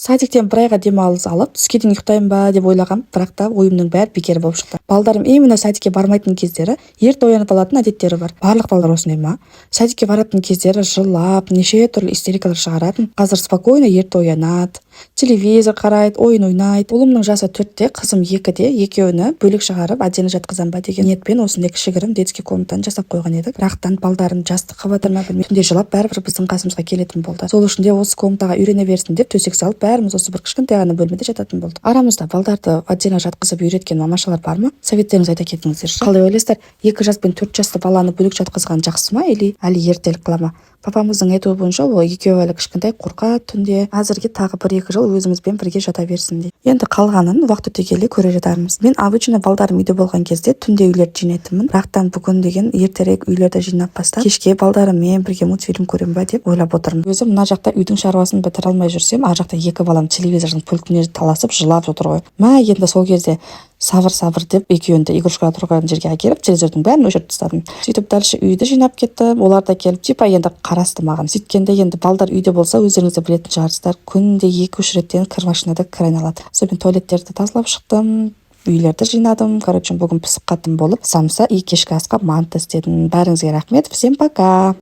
Садиктен бір айға демалыс алып, түске дейін ұйықтаймын ба деп ойлағам, бірақ та ойымның бәрі бекер болып шықты. Балдарым именно садикке бармайтын кездері ерте оянып алатын әдеттері бар. Барлық балдар осындай ма? Садикке баратын кездері жылап, неше түрлі истерикалар шығаратын. Қазір спокойно ерте оянады, телевизор қарайды, ойын ойнайды. Ұлымның жасы 4-те, қызым 2-де, екеуіні бөлек шығарып, әдені жатқызам ба деген ниетпен осындай кішігірім детский комнатаны жасап қойған едік. Бірақтан балдарын жастыққа батырма білмей, түнде жылап бәрібір біздің қасымызға келетін болды. Сол үшін де осы комнатаға үйрене берсін деп төсек салып, бәріміз осы бір кішкентай ғана бөлмеде жататын болдық. Арамызда балдарды отдельно жатқызып үйреткен мамашалар бар ма? Советтеріңізді айта кетіңіздерші. Қалай ойлайсыздар? 2 жас пен 4 жасты баланы бөлек жатқызған жақсы ма, или әлі ертелік қыла ма? Папамыздың айтуы бойынша ол екеуі әлі кішкентай қорқады түнде. Әзірге тағы 1-2 жыл өзімізбен бірге жата берсін дейді. Енді қалғанын уақыт өте келе көре жатармыз. Мен обычно балдарым үйде болған кезде түнде үйлерді жинайтынмын. Бірақтан бүгін деген ертерек үйлерді жинап бастап, кешке балдарыммен бірге мультфильм көремін ба деп ойлап отырмын. Өзім мына жақта үйдің шаруасын бітіре алмай жүрсем, ар жақта 2 балам телевизордың пультіне таласып жылап отыр ғой. Мә, енді сол кезде сабыр деп екеуінде игрушка тұрған жерге әкеліп телевизордың бәрін өшіріп тастадым. Сөйтіп дальше үйді жинап кеттім. Олар да келіп типа енді қарасты маған. Сөйткенде енді балдар үйде болса, өздеріңіз де білетін шығарсыздар, күнде 2-3 реттен кір машинада кір айналады. Сонымен туалеттерді тазалап шықтым. Үйлерді жинадым. Бүгін пісіп қатын болып, самса и кешкі асқа манты істедім. Бәріңізге рахмет. Всем пока.